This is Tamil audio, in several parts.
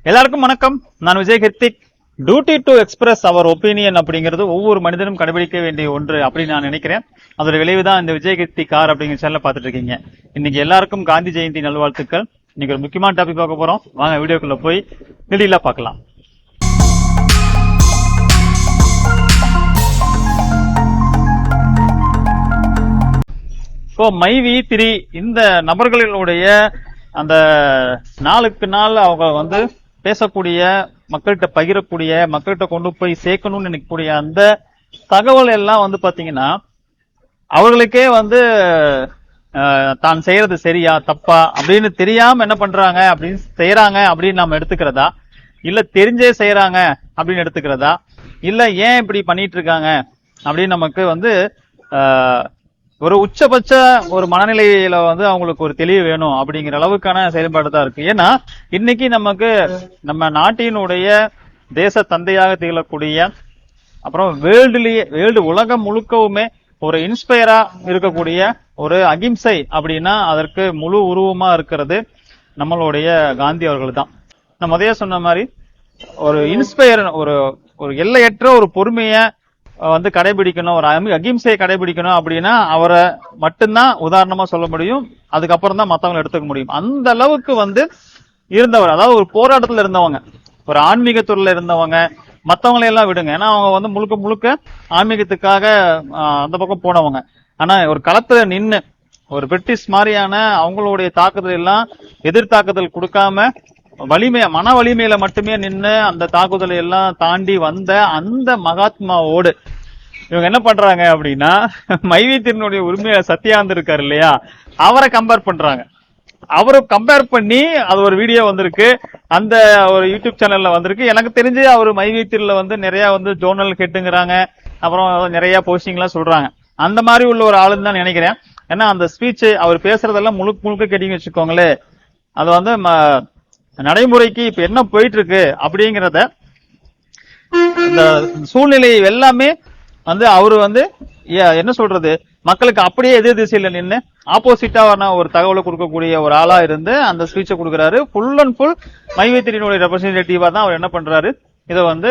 எல்லாருக்கும் வணக்கம். நான் Vijay Kiruthik. Duty to express our opinion அப்படிங்கிறது ஒவ்வொரு மனிதனும் கடைபிடிக்க வேண்டிய ஒன்று அப்படின்னு நான் நினைக்கிறேன். அதோட விளைவுதான் இந்த விஜய் கிருத்திக் கார் அப்படிங்கிற சேனலை பார்த்துட்டு இருக்கீங்க. இன்னைக்கு எல்லாருக்கும் காந்தி ஜெயந்தி நல்வாழ்த்துக்கள். இன்னைக்கு ஒரு முக்கியமான டாபிக் பார்க்க போறோம். வாங்க வீடியோக்குள்ள போய் டீடெயிலா பார்க்கலாம். இப்போ மைவி3 இந்த நபர்களுடைய அந்த நாளுக்கு நாள் அவங்க வந்து பேசக்கூடிய, மக்கள்கிட்ட பகிரக்கூடிய, மக்கள்கிட்ட கொண்டு போய் சேர்க்கணும்னு நினைக்கக்கூடிய அந்த தகவல் எல்லாம் வந்து பாத்தீங்கன்னா அவர்களுக்கே வந்து தான் செய்யறது சரியா தப்பா அப்படின்னு தெரியாம என்ன பண்றாங்க அப்படின்னு செய்யறாங்க அப்படின்னு நாம எடுத்துக்கிறதா, இல்ல தெரிஞ்சே செய்யறாங்க அப்படின்னு எடுத்துக்கிறதா, இல்ல ஏன் இப்படி பண்ணிட்டு இருக்காங்க அப்படின்னு நமக்கு வந்து ஒரு உச்சபட்ச ஒரு மனநிலையில வந்து அவங்களுக்கு ஒரு தெளிவு வேணும் அப்படிங்கிற அளவுக்கான செயல்பாடு தான் இருக்கு. ஏன்னா இன்னைக்கு நமக்கு நம்ம நாட்டினுடைய தேச தந்தையாக திகழக்கூடிய, அப்புறம் வேர்ல்டு உலகம் முழுக்கவுமே ஒரு இன்ஸ்பயரா இருக்கக்கூடிய ஒரு அகிம்சை அப்படின்னா அதற்கு முழு உருவமா இருக்கிறது நம்மளுடைய காந்தி அவர்கள் தான். நான் முதல்ல சொன்ன மாதிரி ஒரு இன்ஸ்பயர், ஒரு எல்லையற்ற ஒரு பொறுமைய வந்து கடைபிடிக்கணும், ஒரு அகிம்சையை கடைபிடிக்கணும் அப்படின்னா அவரை மட்டும்தான் உதாரணமா சொல்ல முடியும். அதுக்கப்புறம் தான் மத்தவங்களை எடுத்துக்க முடியும். அந்த அளவுக்கு வந்து இருந்தவர். அதாவது ஒரு போராட்டத்துல இருந்தவங்க, ஒரு ஆன்மீகத்துறையில இருந்தவங்க. மத்தவங்களை எல்லாம் விடுங்க, ஏன்னா அவங்க வந்து முழுக்க முழுக்க ஆன்மீகத்துக்காக அந்த பக்கம் போனவங்க. ஆனா ஒரு களத்துல நின்று ஒரு பிரிட்டிஷ் மாதிரியான அவங்களுடைய தாக்குதல் எல்லாம் எதிர்த்தாக்குதல் கொடுக்காம மன வலிமையில மட்டுமே நின்று அந்த தாக்குதலை எல்லாம் தாண்டி வந்த அந்த மகாத்மாவோடு இவங்க என்ன பண்றாங்க அப்படின்னா மைவி3 உரிமையாளர் சத்யானந்த் இருக்காரு இல்லையா, அவரை கம்பேர் பண்றாங்க. அவரை கம்பேர் பண்ணி அது ஒரு வீடியோ வந்திருக்கு, அந்த ஒரு யூடியூப் சேனல்ல வந்திருக்கு. எனக்கு தெரிஞ்சு அவர் மைவி3 வந்து நிறைய வந்து ஜோர்னல் கேட்டுங்கிறாங்க, அப்புறம் நிறைய போஸ்டிங் எல்லாம் சொல்றாங்க. அந்த மாதிரி உள்ள ஒரு ஆளுன்னு தான் நினைக்கிறேன். ஏன்னா அந்த ஸ்பீச் அவர் பேசுறதெல்லாம் முழுக்க கேட்டீங்கன்னு வச்சுக்கோங்களேன், அது வந்து நடைமுறைக்கு இப்ப என்ன போயிட்டு இருக்கு அப்படிங்கறத, இந்த சூழ்நிலை எல்லாமே வந்து அவரு வந்து என்ன சொல்றது, மக்களுக்கு அப்படியே எதிர் திசையில நின்று ஆப்போசிட்டான ஒரு தகவலை கொடுக்கக்கூடிய ஒரு ஆளா இருந்து அந்த ஸ்பீச்சை கொடுக்குறாரு. ஃபுல் அண்ட் ஃபுல் மைவி3 ரெப்ரசன்டேட்டிவா தான் அவர் என்ன பண்றாரு, இதை வந்து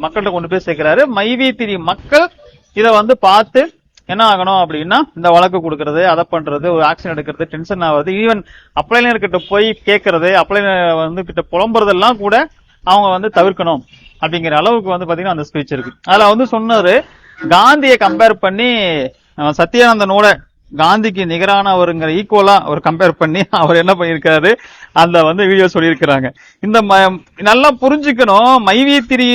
மக்கள்கிட்ட கொண்டு போய் சேர்க்கிறாரு. மைவி3 மக்கள் இதை வந்து பார்த்து என்ன ஆகணும் அப்படின்னா இந்த வழக்கு கொடுக்கறது, அதை பண்றது, ஒரு ஆக்ஷன் எடுக்கிறது, டென்ஷன் ஆகுறது, ஈவன் அப்ளைனர் கிட்ட போய் கேட்கறது, அப்ளைனர் வந்து கிட்ட புலம்புறதெல்லாம் கூட அவங்க வந்து தவிர்க்கணும் அப்படிங்கிற அளவுக்கு வந்து பாத்தீங்கன்னா அந்த ஸ்பீச் இருக்கு. அதுல வந்து சொன்னாரு, காந்தியை கம்பேர் பண்ணி சத்யானந்தனோட காந்திக்கு நிகரானவருங்கிற ஈக்குவலா அவர் கம்பேர் பண்ணி அவர் என்ன பண்ணிருக்காரு அந்த வந்து வீடியோ சொல்லியிருக்கிறாங்க. இந்த நல்லா புரிஞ்சுக்கணும் மைவி3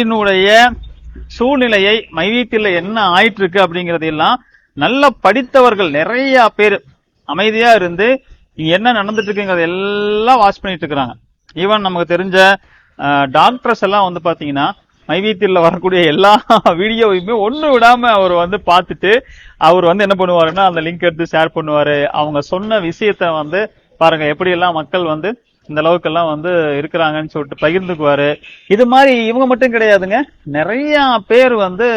சூழ்நிலையை, மைவி3 என்ன ஆயிட்டு இருக்கு அப்படிங்கறது எல்லாம் நல்ல படித்தவர்கள் நிறைய பேர் அமைதியா இருந்து என்ன நடந்துட்டு இருக்குங்கிறது எல்லாம் வாட்ச் பண்ணிட்டு இருக்கிறாங்க. ஈவன் நமக்கு தெரிஞ்ச டாக்டர்ஸ் எல்லாம் வந்து பாத்தீங்கன்னா மைவி3 வரக்கூடிய எல்லா வீடியோவையுமே ஒண்ணு விடாம அவர் வந்து பார்த்துட்டு அவர் வந்து என்ன பண்ணுவாருன்னா அந்த லிங்க் எடுத்து ஷேர் பண்ணுவாரு. அவங்க சொன்ன விஷயத்த வந்து பாருங்க எப்படி எல்லாம் மக்கள் வந்து இந்த அளவுக்கு எல்லாம் வந்து இருக்கிறாங்கன்னு சொல்லிட்டு பகிர்ந்துக்குவாரு. இது மாதிரி இவங்க மட்டும் கிடையாதுங்க, நிறைய பேர் வந்து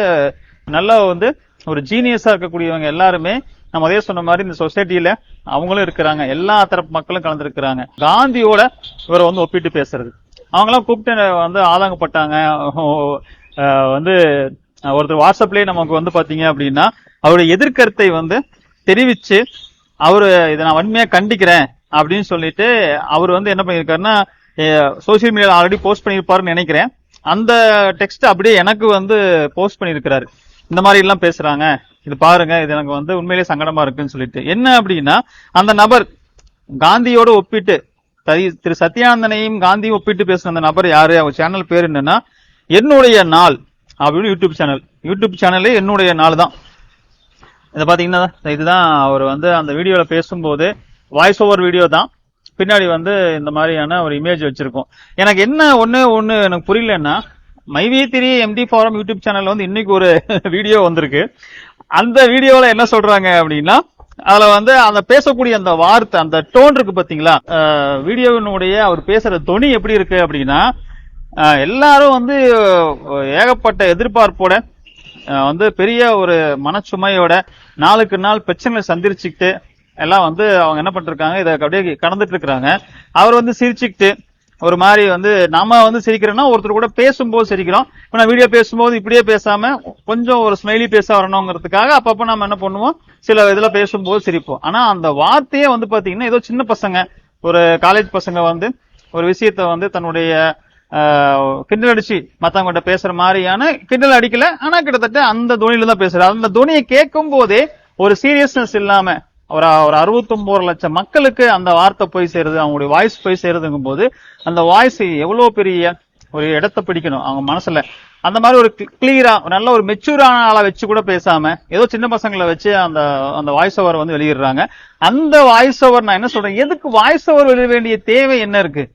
நல்லா வந்து ஒரு ஜீனியஸா இருக்கக்கூடியவங்க எல்லாருமே நம்ம அதே சொன்ன மாதிரி இந்த சொசைட்டில அவங்களும் இருக்கிறாங்க, எல்லா தரப்பு மக்களும் கலந்துருக்கிறாங்க. காந்தியோட இவரை வந்து ஒப்பிட்டு பேசுறது, அவங்களாம் கூப்பிட்டு வந்து ஆதங்கப்பட்டாங்க. வந்து ஒருத்தர் வாட்ஸ்அப்லயே நமக்கு வந்து பாத்தீங்க அப்படின்னா அவருடைய எதிர்கருத்தை வந்து தெரிவிச்சு அவரு இதை நான் வன்மையா கண்டிக்கிறேன் அப்படின்னு சொல்லிட்டு அவர் வந்து என்ன பண்ணிருக்காருன்னா சோசியல் மீடியால ஆல்ரெடி போஸ்ட் பண்ணிருப்பாருன்னு நினைக்கிறேன். அந்த டெக்ஸ்ட் அப்படியே எனக்கு வந்து போஸ்ட் பண்ணிருக்கிறாரு. இந்த மாதிரி எல்லாம் பேசுறாங்க, இது பாருங்க, இது எனக்கு வந்து உண்மையிலேயே சங்கடமா இருக்குன்னு சொல்லிட்டு. என்ன அப்படின்னா அந்த நபர் காந்தியோட ஒப்பிட்டு திரு சத்யானந்தனையும் காந்தியும் ஒப்பிட்டு பேசுற அந்த நபர் யாரு, அவர் சேனல் பேர் என்னன்னா என்னுடைய நாள் அப்படின்னு யூடியூப் சேனலே என்னுடைய நாள் தான். இதை பாத்தீங்கன்னா இதுதான் அவர் வந்து அந்த வீடியோல பேசும்போது வாய்ஸ் ஓவர் வீடியோ தான், பின்னாடி வந்து இந்த மாதிரியான ஒரு இமேஜ் வச்சிருக்கோம். எனக்கு என்ன ஒண்ணு எனக்கு புரியலன்னா, மைவி3 எம்டி ஃபாரம் யூடியூப் சேனல்ல வந்து இன்னைக்கு ஒரு வீடியோ வந்திருக்கு. அந்த வீடியோல என்ன சொல்றாங்க அப்படின்னா, அதுல வந்து அந்த பேசக்கூடிய அந்த வார்த்தை, அந்த டோன் இருக்கு பாத்தீங்களா, வீடியோவினுடைய அவர் பேசுற தொனி எப்படி இருக்கு அப்படின்னா, எல்லாரும் வந்து ஏகப்பட்ட எதிர்பார்ப்போட வந்து பெரிய ஒரு மனச்சுமையோட நாளுக்கு நாள் பிரச்சனைகளை சந்திச்சுக்கிட்டு எல்லாம் வந்து அவங்க என்ன பண்ணிருக்காங்க, இதை அப்படியே கடந்துட்டு இருக்கிறாங்க. அவர் வந்து சிரிச்சுக்கிட்டு ஒரு மாதிரி வந்து நாம வந்து சிரிக்கிறோம்னா ஒருத்தர் கூட பேசும்போது சிரிக்கிறோம். இப்ப நான் வீடியோ பேசும்போது இப்படியே பேசாம கொஞ்சம் ஒரு ஸ்மைலி பேச வரணுங்கிறதுக்காக அப்பப்ப நம்ம என்ன பண்ணுவோம், சில இதுல பேசும்போது சிரிப்போம். ஆனா அந்த வார்த்தையே வந்து பாத்தீங்கன்னா ஏதோ சின்ன பசங்க, ஒரு காலேஜ் பசங்க வந்து ஒரு விஷயத்த வந்து தன்னுடைய கிண்டல் அடிச்சு மத்தவங்கிட்ட பேசுற மாதிரியான, கிண்டல் அடிக்கல ஆனா கிட்டத்தட்ட அந்த துணியில தான் பேசுறாரு. அந்த துணியை கேட்கும் போதே ஒரு சீரியஸ்னஸ் இல்லாம ஒரு 69 லட்சம் மக்களுக்கு அந்த வார்த்தை போய் சேருது, அவங்களுடைய வாய்ஸ் போய் சேருதுங்கும் போது அந்த வாய்ஸ் எவ்வளவு பெரிய ஒரு இடத்தை பிடிக்கணும் அவங்க மனசுல. அந்த மாதிரி ஒரு கிளியரா நல்ல ஒரு மெச்சூரான ஆளை வச்சு கூட பேசாம ஏதோ சின்ன பசங்களை வச்சு அந்த அந்த வாய்ஸ் ஓவர் வந்து வெளியிடுறாங்க. அந்த வாய்ஸ் ஓவர் நான் என்ன சொல்றேன், எதுக்கு வாய்ஸ் ஓவர் வெளியிட வேண்டிய தேவை என்ன இருக்கு?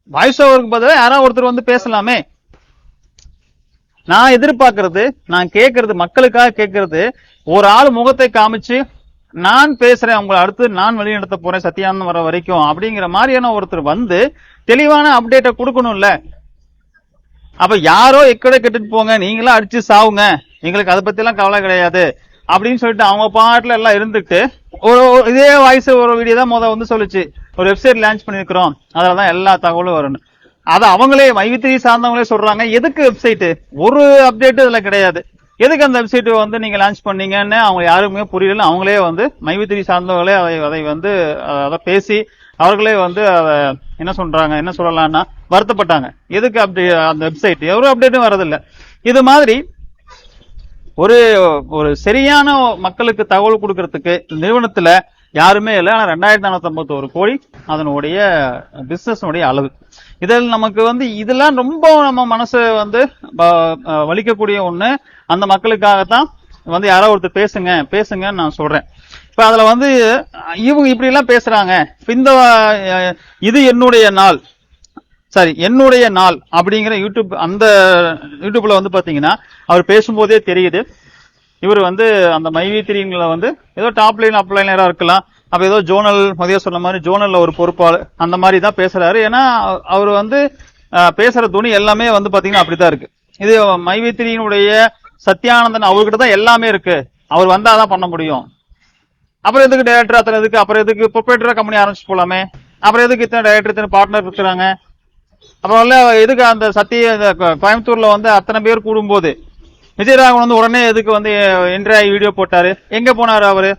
வாய்ஸ் ஓவருக்கு பதிலாக யாராவது ஒருத்தர் வந்து பேசலாமே. நான் எதிர்பார்க்கறது, நான் கேட்கறது, மக்களுக்காக கேட்கறது, ஒரு ஆள் முகத்தை காமிச்சு நான் பேசுறேன் உங்களை அடுத்து நான் வழிநடத்த போறேன் சத்தியானந்தம் வர வரைக்கும் அப்படிங்கிற மாதிரியான ஒருத்தர் வந்து தெளிவான அப்டேட்டை கொடுக்கணும்ல. அப்ப யாரோ எக்கட கெட்டுட்டு போங்க, நீங்களா அடிச்சு சாவுங்க, எங்களுக்கு அதை பத்தி எல்லாம் கவலை கிடையாது அப்படின்னு சொல்லிட்டு அவங்க பாட்டுல எல்லாம் இருந்துட்டு ஒரு இதே வாய்ஸ் ஒரு வீடியோ தான் வந்து சொல்லுச்சு, ஒரு வெப்சைட் லான்ச் பண்ணிருக்கிறோம், அதுலதான் எல்லா தகவலும் வரணும். அதை அவங்களே மைவித்திரி சார்ந்தவங்களே சொல்றாங்க. எதுக்கு வெப்சைட்? ஒரு அப்டேட் இதுல கிடையாது. எதுக்கு அந்த வெப்சைட் வந்து நீங்க லான்ச் பண்ணீங்கன்னு அவங்க யாருக்குமே புரியல. அவங்களே வந்து மைவித்திரி சார்ந்தவங்களே அதை வந்து அதை பேசி அவர்களே வந்து என்ன சொல்றாங்க, என்ன சொல்லலாம்னா வருத்தப்பட்டாங்க. எதுக்கு அந்த வெப்சைட்? எவ்வளவு அப்டேட்டும் வரதில்லை. இது மாதிரி ஒரு ஒரு சரியான மக்களுக்கு தகவல் கொடுக்கறதுக்கு நிறுவனத்துல யாருமே இல்லை. ஆனா 2451 கோடி அதனுடைய பிசினஸ் அளவு. இதில் நமக்கு வந்து இதெல்லாம் ரொம்ப நம்ம மனசு வந்து வலிக்கக்கூடிய ஒண்ணு. அந்த மக்களுக்காகத்தான் வந்து யாரோ ஒருத்தர் பேசுங்க பேசுங்கன்னு நான் சொல்றேன். இப்ப அதுல வந்து இவங்க இப்படி எல்லாம் பேசுறாங்க. இந்த இது என்னுடைய நாள், சரி என்னுடைய நாள் அப்படிங்கிற யூடியூப், அந்த யூடியூப்ல வந்து பாத்தீங்கன்னா அவர் பேசும்போதே தெரியுது இவர் வந்து அந்த மைவித்திரிங்களை வந்து ஏதோ டாப் லைன் அப் லைனரா இருக்கலாம், அப்ப ஏதோ ஜோனல் மதியம் சொன்ன மாதிரி ஜோனல்ல ஒரு பொறுப்பாளர் அந்த மாதிரி தான் பேசுறாரு. ஏன்னா அவர் வந்து பேசுற துணி எல்லாமே வந்து பாத்தீங்கன்னா அப்படித்தான் இருக்கு. இது மைவித்திரியினுடைய சத்யானந்தன் அவர்கிட்ட தான் எல்லாமே இருக்கு, அவர் வந்தாதான் பண்ண முடியும். அப்புறம் எதுக்கு டைரக்டர் அத்தனை எதுக்கு, அப்புறம் எதுக்கு ப்ரொப்ரேட்டரா கம்பெனி ஆரம்பிச்சு போலாமே, அப்புறம் எதுக்கு இத்தனை டைரக்டர் இத்தனை பார்ட்னர் இருக்கிறாங்க, அப்புறம் எதுக்கு அந்த கோயம்புத்தூர்ல வந்து அத்தனை பேர் கூடும்போது விஜயராகவன் வந்து உடனே எதுக்கு வந்து என்ட்ராய் வீடியோ போட்டாரு, எங்க போனாரு அவரு?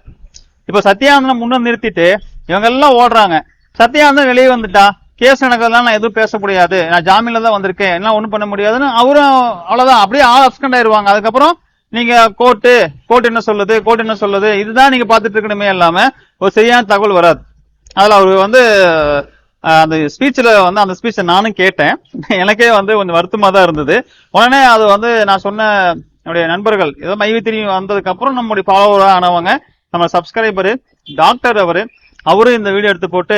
இப்ப சத்யானந்தன் முன்ன நிறுத்திட்டு இவங்க எல்லாம் ஓடுறாங்க. சத்யானந்தன் வெளியே வந்துட்டா கேஸ் நடக்கிறதுலாம் நான் எதுவும் பேச முடியாது, நான் ஜாமீன்ல தான் வந்திருக்கேன், எல்லாம் ஒண்ணும் பண்ண முடியாதுன்னு அவரும் அவ்வளவுதான் அப்படியே ஆள் அப்சண்ட் ஆயிருவாங்க. அதுக்கப்புறம் நீங்க கோர்ட் என்ன சொல்லுது, கோர்ட் என்ன சொல்லுது, இதுதான் நீங்க பாத்துட்டு இருக்கணுமே இல்லாம ஒரு சரியான தகவல் வராது. அதுல அவரு வந்து அந்த ஸ்பீச்ல வந்து அந்த ஸ்பீச்சை நானும் கேட்டேன், எனக்கே வந்து கொஞ்சம் வருத்தமா தான் இருந்தது. உடனே அது வந்து நான் சொன்ன என்னுடைய நண்பர்கள் ஏதோ மைவித்திரி வந்ததுக்கு அப்புறம் நம்முடைய ஃபாலோவரா ஆனவங்க, நம்ம சப்ஸ்கிரைபரு டாக்டர் அவரு இந்த வீடியோ எடுத்து போட்டு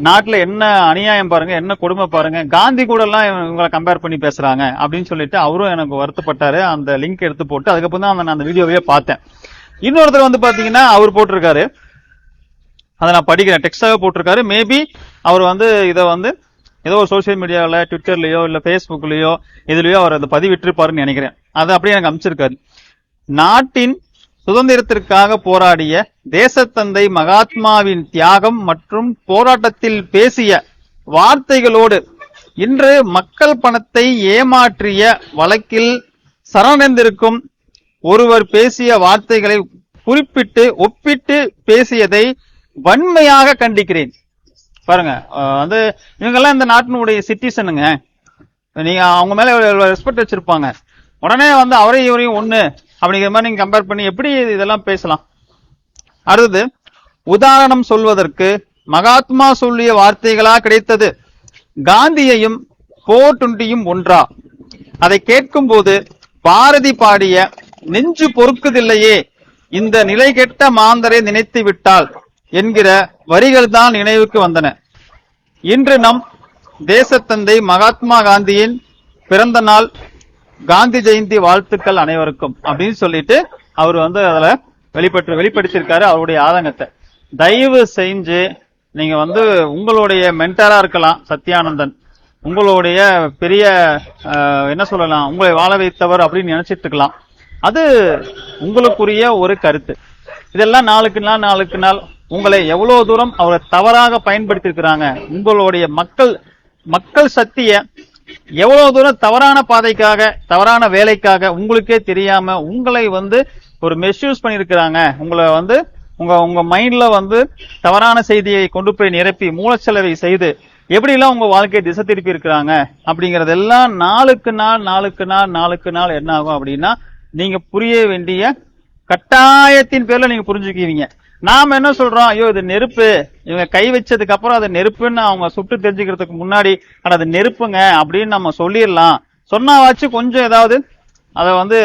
நாட்டுல என்ன அநியாயம் பாருங்க, என்ன கொடுமை பாருங்க, காந்தி கூட எல்லாம் இவங்களை கம்பேர் பண்ணி பேசுறாங்க அப்படின்னு சொல்லிட்டு அவரும் எனக்கு வருத்தப்பட்டாரு. அந்த லிங்க் எடுத்து போட்டு அதுக்கப்புறம் தான் நான் அந்த வீடியோவே பார்த்தேன். இன்னொருத்தர் வந்து பாத்தீங்கன்னா அவர் போட்டிருக்காரு, அதை நான் படிக்கிறேன், டெக்ஸ்டாவே போட்டிருக்காரு. மேபி அவர் வந்து இதை வந்து ஏதோ ஒரு சோசியல் மீடியாவில ட்விட்டர்லயோ இல்ல பேஸ்புக்லயோ இதுலயோ அவர் அதை பதிவிட்டிருப்பாருன்னு நினைக்கிறேன். அது அப்படியே எனக்கு அமைச்சிருக்காரு. நாட்டின் சுதந்திரத்திற்காக போராடிய தேசத்தந்தை மகாத்மாவின் தியாகம் மற்றும் போராட்டத்தில் பேசிய வார்த்தைகளோடு இன்று மக்கள் பணத்தை ஏமாற்றிய வழக்கில் சரணடைந்திருக்கும் ஒருவர் பேசிய வார்த்தைகளை குறிப்பிட்டு ஒப்பிட்டு பேசியதை வன்மையாக கண்டிக்கிறேன். பாருங்க, வந்து இவங்கெல்லாம் இந்த நாட்டினுடைய சிட்டிசனுங்க, நீங்க அவங்க மேல ரெஸ்பெக்ட் வச்சிருப்பாங்க. உடனே வந்து அவரையும் இவரையும் ஒண்ணு அப்படிங்கிற மாதிரி நீங்க கம்பேர் பண்ணி எப்படி இதெல்லாம் பேசலாம்? அடுத்தது, உதாரணம் சொல்வதற்கு மகாத்மா சொல்லிய வார்த்தைகளா கிடைத்தது? காந்தியையும் போர்டுண்டியும் ஒன்றா? அதை கேட்கும் போது பாரதி பாடிய நெஞ்சு பொறுக்குதில்லையே இந்த நிலை கெட்ட மாந்தரை நினைத்து விட்டால் என்கிற வரிகள் தான் நினைவுக்கு வந்தன. இன்று நம் தேசத்தந்தை மகாத்மா காந்தியின் பிறந்த நாள், காந்தி ஜெயந்தி வாழ்த்துக்கள் அனைவருக்கும் அப்படின்னு சொல்லிட்டு அவர் வந்து அதுல வெளிப்படுத்தியிருக்காரு அவருடைய ஆதங்கத்தை. தயவு செஞ்சு நீங்க வந்து உங்களுடைய மென்டரா இருக்கலாம் சத்யானந்தன், உங்களுடைய பெரிய என்ன சொல்லலாம், உங்களை வாழ வைத்தவர் அப்படின்னு நினைச்சிட்டு இருக்கலாம். அது உங்களுக்குரிய ஒரு கருத்து. இதெல்லாம் நாளுக்கு நாள் உங்களை எவ்வளவு தூரம் அவரை தவறாக பயன்படுத்தி இருக்கிறாங்க. உங்களுடைய மக்கள் மக்கள் சக்திய எவ்வளவு தூரம் தவறான பாதைக்காக, தவறான வேலைக்காக உங்களுக்கே தெரியாம உங்களை வந்து ஒரு மிஸ்யூஸ் பண்ணிருக்கிறாங்க. உங்களை வந்து உங்க மைண்ட்ல வந்து தவறான செய்தியை கொண்டு போய் நிரப்பி மூலச்செலவை செய்து எப்படிலாம் உங்க வாழ்க்கையை திசை திருப்பி இருக்கிறாங்க அப்படிங்கறதெல்லாம் நாளுக்கு நாள் என்ன ஆகும் அப்படின்னா, நீங்க புரிய வேண்டிய கட்டாயத்தின் பேர்ல நீங்க புரிஞ்சுக்குவீங்க. நாம என்ன சொல்றோம், ஐயோ இது நெருப்பு, இவங்க கை வச்சதுக்கு அப்புறம் அது நெருப்புன்னு அவங்க சுட்டு தெரிஞ்சுக்கிறதுக்கு முன்னாடி அது நெருப்புங்க அப்படின்னு நம்ம சொல்லிடலாம். சொன்னாவாச்சு கொஞ்சம் ஏதாவது அதை வந்து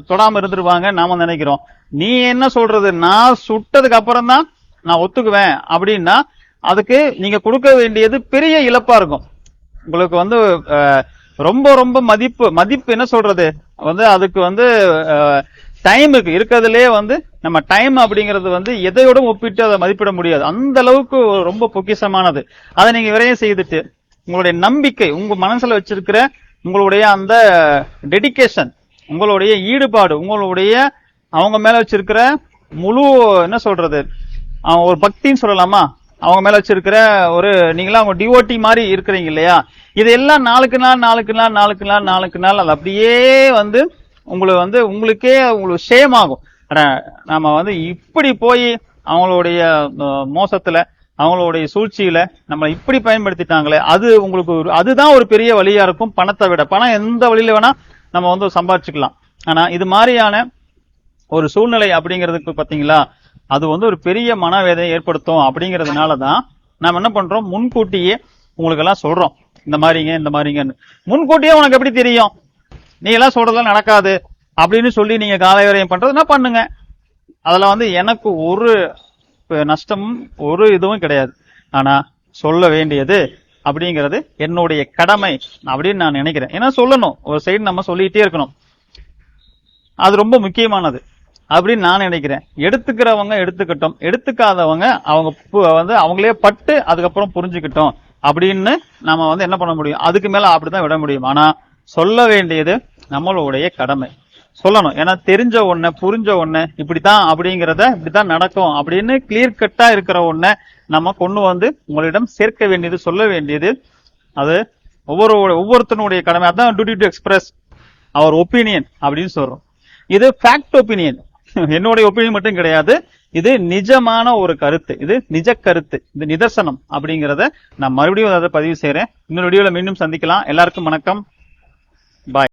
தொடாம இருந்துருவாங்க நாம நினைக்கிறோம். நீ என்ன சொல்றது, நான் சுட்டதுக்கு அப்புறம் தான் நான் ஒத்துக்குவேன் அப்படின்னா அதுக்கு நீங்க கொடுக்க வேண்டியது பெரிய இழப்பா இருக்கும். உங்களுக்கு வந்து ரொம்ப மதிப்பு என்ன சொல்றது வந்து அதுக்கு வந்து டைமுக்கு இருக்கிறதுலே வந்து நம்ம டைம் அப்படிங்கிறது வந்து எதையோட ஒப்பிட்டு அதை மதிப்பிட முடியாது. அந்த அளவுக்கு ரொம்ப பொக்கிஷமானது. அதை நீங்க விரைய செய்துட்டு உங்களுடைய நம்பிக்கை, உங்க மனசுல வச்சிருக்கிற உங்களுடைய அந்த டெடிகேஷன், உங்களுடைய ஈடுபாடு, உங்களுடைய அவங்க மேல வச்சிருக்கிற முழு என்ன சொல்றது ஒரு பக்தின்னு சொல்லலாமா, அவங்க மேல வச்சிருக்கிற ஒரு நீங்களா அவங்க டிவோட்டி மாதிரி இருக்கிறீங்க இல்லையா, இதெல்லாம் நாளுக்கு நாள் அது அப்படியே வந்து உங்களுக்கே உங்களுக்கு ஷேம் ஆகும். நாம வந்து இப்படி போய் அவங்களுடைய மோசத்துல அவங்களுடைய சூழ்ச்சியில நம்ம இப்படி பயன்படுத்திட்டாங்களே, அது உங்களுக்கு அதுதான் ஒரு பெரிய வழியா இருக்கும். பணத்தை விட பணம் எந்த வழியில வேணா நம்ம வந்து சம்பாதிச்சுக்கலாம். ஆனா இது மாதிரியான ஒரு சூழ்நிலை அப்படிங்கிறதுக்கு பாத்தீங்களா, அது வந்து ஒரு பெரிய மனவேதனை ஏற்படுத்தும். அப்படிங்கறதுனாலதான் நாம என்ன பண்றோம், முன்கூட்டியே உங்களுக்கு எல்லாம் சொல்றோம் இந்த மாதிரிங்கன்னு. முன்கூட்டியே உனக்கு எப்படி தெரியும், நீ எல்லாம் சொல்றதெல்லாம் நடக்காது அப்படின்னு சொல்லி நீங்க காலவரையம் பண்றதுன்னா பண்ணுங்க. அதுல வந்து எனக்கு ஒரு நஷ்டமும் ஒரு இதுவும் கிடையாது. ஆனா சொல்ல வேண்டியது அப்படிங்கிறது என்னுடைய கடமை அப்படின்னு நான் நினைக்கிறேன். ஏன்னா சொல்லணும், ஒரு சைடு நம்ம சொல்லிட்டே இருக்கணும், அது ரொம்ப முக்கியமானது அப்படின்னு நான் நினைக்கிறேன். எடுத்துக்கிறவங்க எடுத்துக்கட்டும், எடுத்துக்காதவங்க அவங்க வந்து அவங்களே பட்டு அதுக்கப்புறம் புரிஞ்சுக்கிட்டோம் அப்படின்னு நம்ம வந்து என்ன பண்ண முடியும், அதுக்கு மேல அப்படிதான் விட முடியும். ஆனா சொல்ல வேண்டியது நம்மளுடைய கடமை, சொல்லணும். ஏன்னா தெரிஞ்ச ஒண்ணு புரிஞ்ச ஒண்ணு இப்படித்தான் அப்படிங்கிறத இப்படித்தான் நடக்கும் அப்படின்னு கிளியர் கட்டா இருக்கிற ஒண்ண நம்ம கொண்டு வந்து உங்களிடம் சேர்க்க வேண்டியது, சொல்ல வேண்டியது அது ஒவ்வொருத்தனுடைய கடமை. அதான் duty to express our opinion அப்படின்னு சொல்றோம். இது ஃபேக்ட் ஒப்பீனியன், என்னுடைய ஒப்பீனியன் மட்டும் கிடையாது. இது நிஜமான ஒரு கருத்து, இது நிஜ கருத்து, இது நிதர்சனம் அப்படிங்கிறத நான் மறுபடியும் அதை பதிவு செய்யறேன். இன்னொரு வீடியோல மீண்டும் சந்திக்கலாம். எல்லாருக்கும் வணக்கம், பாய்.